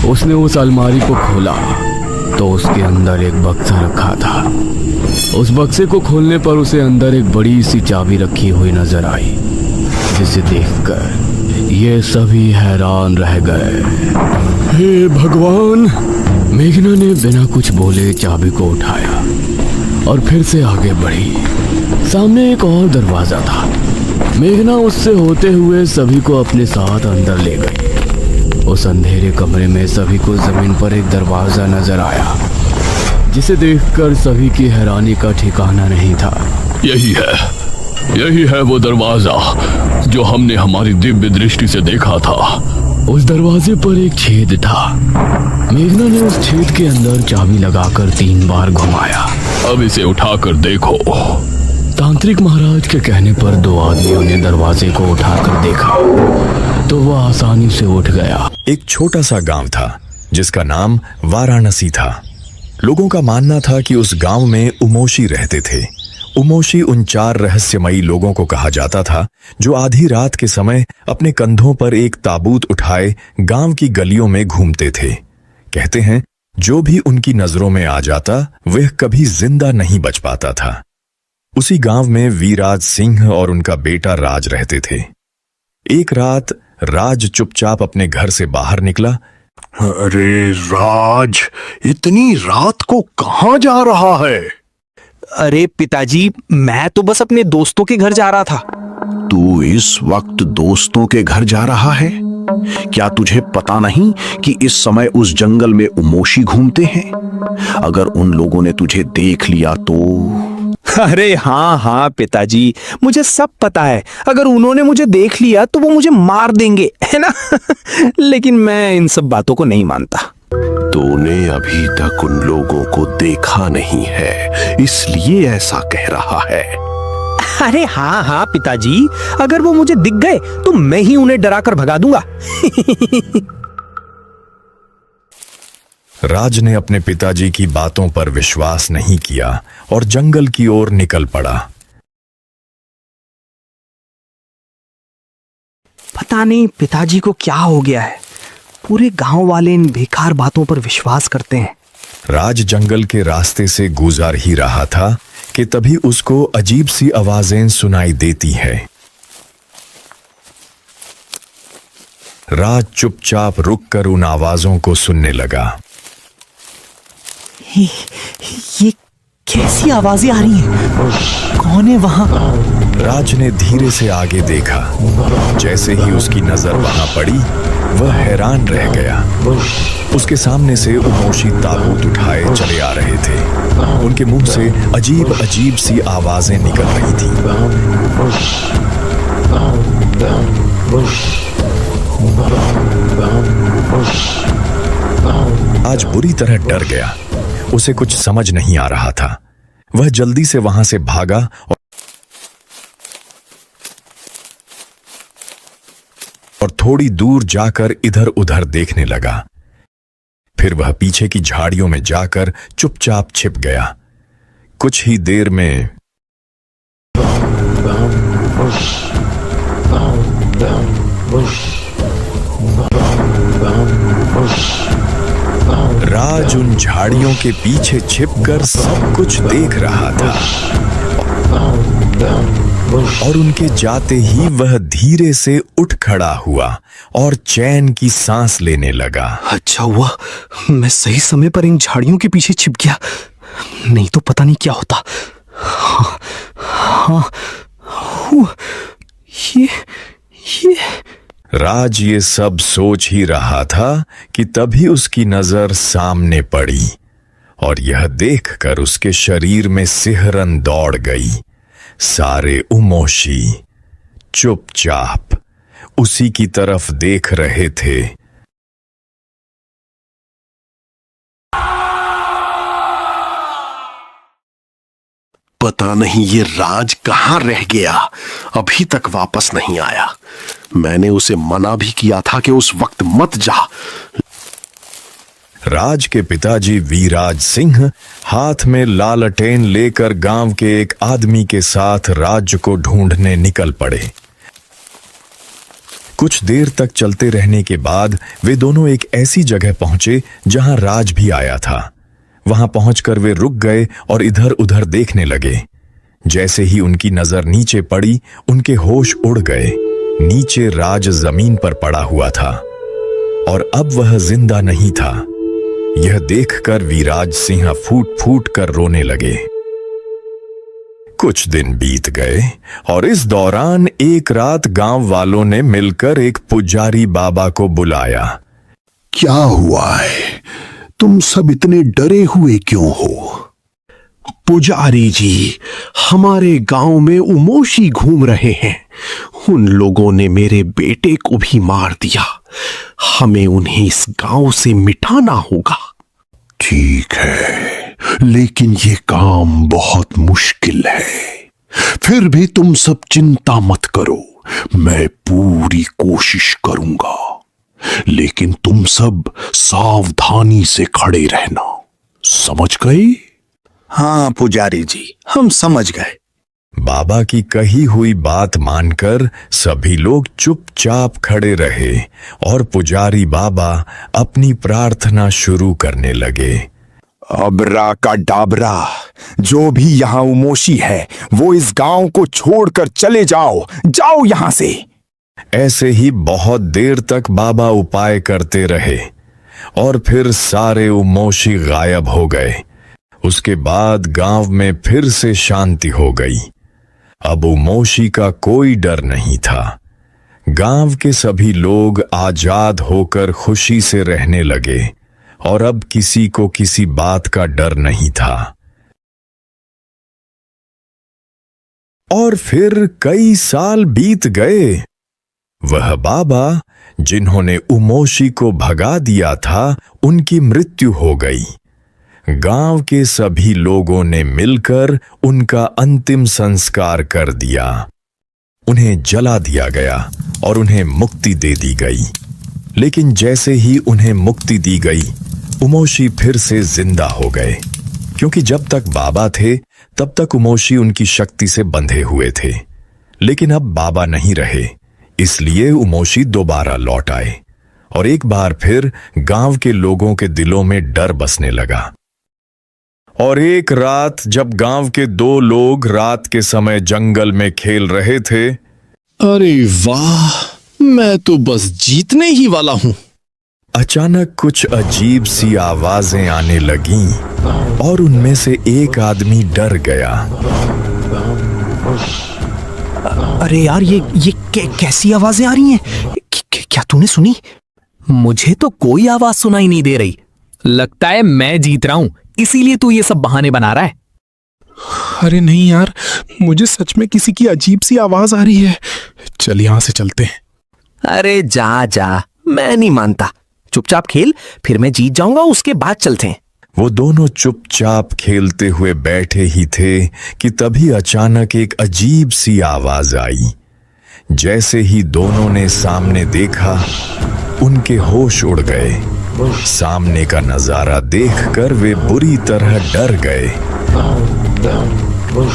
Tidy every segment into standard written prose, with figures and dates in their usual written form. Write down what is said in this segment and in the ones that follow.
उसने उस अलमारी को खोला तो उसके अंदर एक बक्सा रखा था। उस बक्से को खोलने पर उसे अंदर एक बड़ी सी चाबी रखी हुई नजर आई, जिसे देखकर ये सभी हैरान रह गए। हे भगवान! मेघना ने बिना कुछ बोले चाबी को उठाया और फिर से आगे बढ़ी। सामने एक और दरवाजा था। मेघना उससे होते हुए सभी को अपने साथ अंदर ले गई। उस अंधेरे कमरे में सभी को जमीन पर एक दरवाजा नजर आया, जिसे देखकर सभी की हैरानी का ठिकाना नहीं था। यही है वो दरवाजा जो हमने हमारी दिव्य दृष्टि से देखा था। उस दरवाजे पर एक छेद था। मेघना ने उस छेद के अंदर चाबी लगाकर 3 बार घुमाया। अब इसे उठाकर देखो। तांत्रिक महाराज के कहने पर 2 आदमियों ने दरवाजे को उठाकर देखा तो वह आसानी से उठ गया। एक छोटा सा गांव था जिसका नाम वाराणसी था। लोगों का मानना था कि उस गांव में उमोशी रहते थे। उमोशी उन 4 रहस्यमयी लोगों को कहा जाता था जो आधी रात के समय अपने कंधों पर एक ताबूत उठाए गांव की गलियों में घूमते थे। कहते हैं जो भी उनकी नजरों में आ जाता वह कभी जिंदा नहीं बच पाता था। उसी गांव में वीराज सिंह और उनका बेटा राज रहते थे। एक रात राज चुपचाप अपने घर से बाहर निकला। अरे राज, इतनी रात को कहाँ जा रहा है? अरे पिताजी, मैं तो बस अपने दोस्तों के घर जा रहा था। तू इस वक्त दोस्तों के घर जा रहा है? क्या तुझे पता नहीं कि इस समय उस जंगल में उमोशी घूमते हैं? अगर उन लोगों ने तुझे देख लिया तो? अरे हाँ पिताजी, मुझे सब पता है। अगर उन्होंने मुझे देख लिया तो वो मुझे मार देंगे, है ना? लेकिन मैं इन सब बातों को नहीं मानता। तूने अभी तक उन लोगों को देखा नहीं है, इसलिए ऐसा कह रहा है। अरे हाँ पिताजी, अगर वो मुझे दिख गए तो मैं ही उन्हें डराकर भगा दूंगा। राज ने अपने पिताजी की बातों पर विश्वास नहीं किया और जंगल की ओर निकल पड़ा। पता नहीं पिताजी को क्या हो गया है। पूरे गांव वाले इन बेकार बातों पर विश्वास करते हैं। राज जंगल के रास्ते से गुजर ही रहा था कि तभी उसको अजीब सी आवाजें सुनाई देती है। राज चुपचाप रुककर उन आवाजों को सुनने लगा। ये कैसी आवाजें आ रही हैं? कौन है वहां? राज ने धीरे से आगे देखा। जैसे ही उसकी नजर वहां पड़ी वह हैरान रह गया। उसके सामने से उमोशी ताबूत उठाए चले आ रहे थे। उनके मुंह से अजीब अजीब सी आवाजें निकल रही थी। आज बुरी तरह डर गया। उसे कुछ समझ नहीं आ रहा था। वह जल्दी से वहां से भागा और थोड़ी दूर जाकर इधर उधर देखने लगा। फिर वह पीछे की झाड़ियों में जाकर चुपचाप छिप गया। कुछ ही देर में राज उन झाड़ियों के पीछे छिपकर सब कुछ देख रहा था और उनके जाते ही वह धीरे से उठ खड़ा हुआ और चैन की सांस लेने लगा। अच्छा हुआ मैं सही समय पर इन झाड़ियों के पीछे छिप गया, नहीं तो पता नहीं क्या होता। हाँ, ये राज ये सब सोच ही रहा था कि तभी उसकी नजर सामने पड़ी और यह देखकर उसके शरीर में सिहरन दौड़ गई। सारे उमोशी चुपचाप उसी की तरफ देख रहे थे। पता नहीं ये राज कहां रह गया, अभी तक वापस नहीं आया। मैंने उसे मना भी किया था कि उस वक्त मत जा। राज के पिताजी वीराज सिंह हाथ में लालटेन लेकर गांव के एक आदमी के साथ राज को ढूंढने निकल पड़े। कुछ देर तक चलते रहने के बाद वे दोनों एक ऐसी जगह पहुंचे जहां राज भी आया था। वहां पहुंचकर वे रुक गए और इधर उधर देखने लगे। जैसे ही उनकी नजर नीचे पड़ी, उनके होश उड़ गए। नीचे राज जमीन पर पड़ा हुआ था और अब वह जिंदा नहीं था। यह देखकर वीराज सिंह फूट फूट कर रोने लगे। कुछ दिन बीत गए और इस दौरान एक रात गांव वालों ने मिलकर एक पुजारी बाबा को बुलाया। क्या हुआ है? तुम सब इतने डरे हुए क्यों हो? पुजारी जी, हमारे गांव में उमोशी घूम रहे हैं। उन लोगों ने मेरे बेटे को भी मार दिया। हमें उन्हें इस गांव से मिटाना होगा। ठीक है, लेकिन ये काम बहुत मुश्किल है। फिर भी तुम सब चिंता मत करो, मैं पूरी कोशिश करूंगा। लेकिन तुम सब सावधानी से खड़े रहना, समझ गए? हाँ पुजारी जी, हम समझ गए। बाबा की कही हुई बात मानकर सभी लोग चुपचाप खड़े रहे और पुजारी बाबा अपनी प्रार्थना शुरू करने लगे। अबरा का डाबरा, जो भी यहाँ उमोशी है वो इस गांव को छोड़कर चले जाओ, जाओ यहां से। ऐसे ही बहुत देर तक बाबा उपाय करते रहे और फिर सारे उमोशी गायब हो गए। उसके बाद गांव में फिर से शांति हो गई। अब उमोशी का कोई डर नहीं था। गांव के सभी लोग आजाद होकर खुशी से रहने लगे और अब किसी को किसी बात का डर नहीं था। और फिर कई साल बीत गए। वह बाबा जिन्होंने उमोशी को भगा दिया था, उनकी मृत्यु हो गई। गांव के सभी लोगों ने मिलकर उनका अंतिम संस्कार कर दिया। उन्हें जला दिया गया और उन्हें मुक्ति दे दी गई। लेकिन जैसे ही उन्हें मुक्ति दी गई, उमोशी फिर से जिंदा हो गए, क्योंकि जब तक बाबा थे तब तक उमोशी उनकी शक्ति से बंधे हुए थे। लेकिन अब बाबा नहीं रहे, इसलिए उमोशी दोबारा लौट आए और एक बार फिर गांव के लोगों के दिलों में डर बसने लगा। और एक रात जब गांव के दो लोग रात के समय जंगल में खेल रहे थे। अरे वाह, मैं तो बस जीतने ही वाला हूं। अचानक कुछ अजीब सी आवाजें आने लगीं और उनमें से एक आदमी डर गया। अरे यार, ये कैसी आवाजें आ रही हैं? क्या तूने सुनी? मुझे तो कोई आवाज सुनाई नहीं दे रही। लगता है मैं जीत रहा हूं, इसीलिए तू ये सब बहाने बना रहा है। अरे नहीं यार, मुझे सच में किसी की अजीब सी आवाज आ रही है। चल यहां से चलते हैं। अरे जा जा, मैं नहीं मानता। चुपचाप खेल, फिर मैं जीत जाऊंगा, उसके बाद चलते हैं। वो दोनों चुपचाप खेलते हुए बैठे ही थे कि तभी अचानक एक अजीब सी आवाज आई। जैसे ही दोनों ने सामने देखा, उनके होश उड़ गए। सामने का नजारा देखकर वे बुरी तरह डर गए।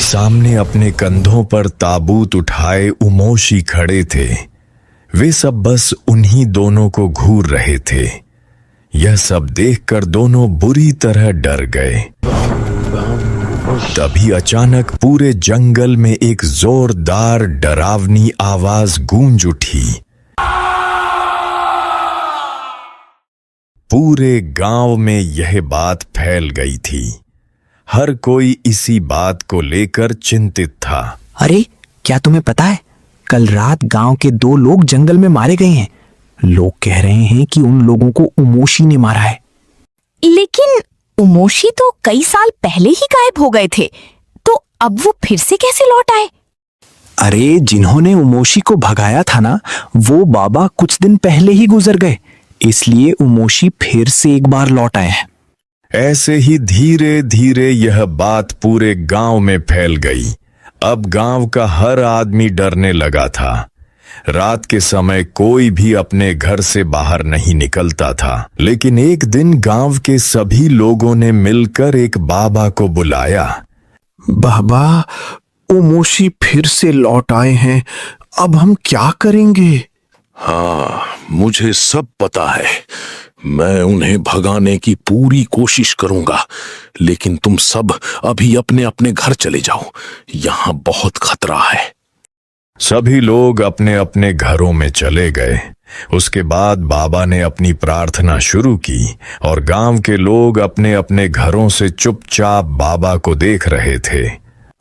सामने अपने कंधों पर ताबूत उठाए उमोशी खड़े थे। वे सब बस उन्हीं दोनों को घूर रहे थे। यह सब देखकर दोनों बुरी तरह डर गए। तभी अचानक पूरे जंगल में एक जोरदार डरावनी आवाज गूंज उठी। पूरे गांव में यह बात फैल गई थी। हर कोई इसी बात को लेकर चिंतित था। अरे क्या तुम्हें पता है, कल रात गांव के 2 लोग जंगल में मारे गए हैं। लोग कह रहे हैं कि उन लोगों को उमोशी ने मारा है। लेकिन उमोशी तो कई साल पहले ही गायब हो गए थे, तो अब वो फिर से कैसे लौट आए? अरे जिन्होंने उमोशी को भगाया था ना, वो बाबा कुछ दिन पहले ही गुजर गए, इसलिए उमोशी फिर से एक बार लौट आए हैं। ऐसे ही धीरे धीरे यह बात पूरे गांव में फैल गई। अब गांव का हर आदमी डरने लगा था। रात के समय कोई भी अपने घर से बाहर नहीं निकलता था। लेकिन एक दिन गांव के सभी लोगों ने मिलकर एक बाबा को बुलाया। बाबा, उमोशी फिर से लौट आए हैं, अब हम क्या करेंगे? हाँ, मुझे सब पता है। मैं उन्हें भगाने की पूरी कोशिश करूंगा, लेकिन तुम सब अभी अपने अपने घर चले जाओ, यहां बहुत खतरा है। सभी लोग अपने अपने घरों में चले गए। उसके बाद बाबा ने अपनी प्रार्थना शुरू की और गांव के लोग अपने अपने घरों से चुपचाप बाबा को देख रहे थे।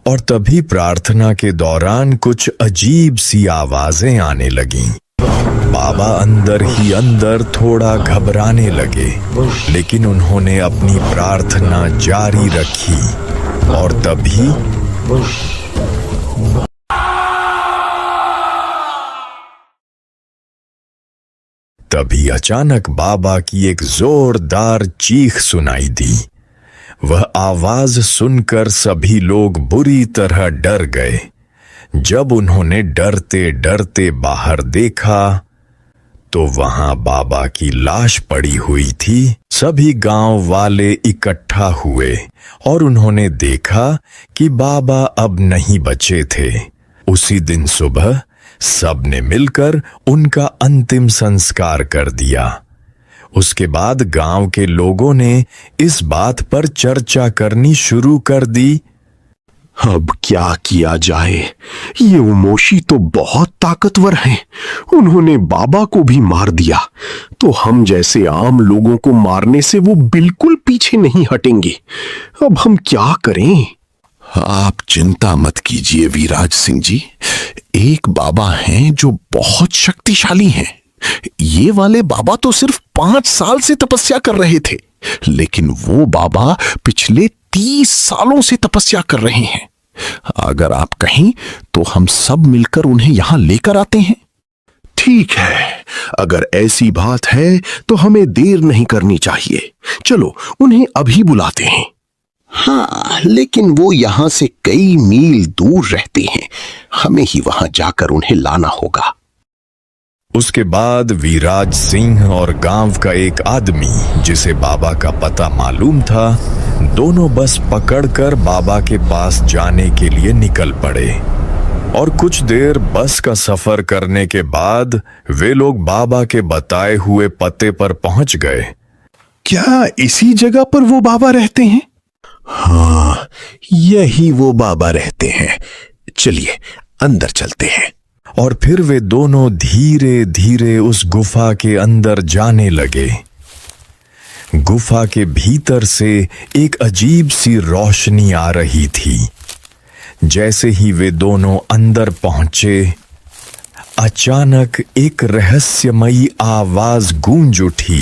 और तभी प्रार्थना के दौरान कुछ अजीब सी आवाजें आने लगीं। बाबा अंदर ही अंदर थोड़ा घबराने लगे, लेकिन उन्होंने अपनी प्रार्थना जारी रखी। और तभी अचानक बाबा की एक जोरदार चीख सुनाई दी। वह आवाज सुनकर सभी लोग बुरी तरह डर गए। जब उन्होंने डरते डरते बाहर देखा तो वहां बाबा की लाश पड़ी हुई थी। सभी गांव वाले इकट्ठा हुए और उन्होंने देखा कि बाबा अब नहीं बचे थे। उसी दिन सुबह सबने मिलकर उनका अंतिम संस्कार कर दिया। उसके बाद गांव के लोगों ने इस बात पर चर्चा करनी शुरू कर दी। अब क्या किया जाए? ये उमोशी तो बहुत ताकतवर हैं। उन्होंने बाबा को भी मार दिया, तो हम जैसे आम लोगों को मारने से वो बिल्कुल पीछे नहीं हटेंगे। अब हम क्या करें? आप चिंता मत कीजिए वीराज सिंह जी। एक बाबा हैं जो बहुत शक्तिशाली हैं। ये वाले बाबा तो सिर्फ 5 साल से तपस्या कर रहे थे, लेकिन वो बाबा पिछले 30 सालों से तपस्या कर रहे हैं। अगर आप कहें तो हम सब मिलकर उन्हें यहां लेकर आते हैं। ठीक है, अगर ऐसी बात है तो हमें देर नहीं करनी चाहिए। चलो उन्हें अभी बुलाते हैं। हाँ, लेकिन वो यहां से कई मील दूर रहते हैं। हमें ही वहां जाकर उन्हें लाना होगा। उसके बाद वीराज सिंह और गांव का एक आदमी जिसे बाबा का पता मालूम था, दोनों बस पकड़कर बाबा के पास जाने के लिए निकल पड़े। और कुछ देर बस का सफर करने के बाद वे लोग बाबा के बताए हुए पते पर पहुंच गए। क्या इसी जगह पर वो बाबा रहते हैं? हाँ, यही वो बाबा रहते हैं। चलिए अंदर चलते हैं। और फिर वे दोनों धीरे धीरे उस गुफा के अंदर जाने लगे। गुफा के भीतर से एक अजीब सी रोशनी आ रही थी। जैसे ही वे दोनों अंदर पहुंचे, अचानक एक रहस्यमयी आवाज गूंज उठी।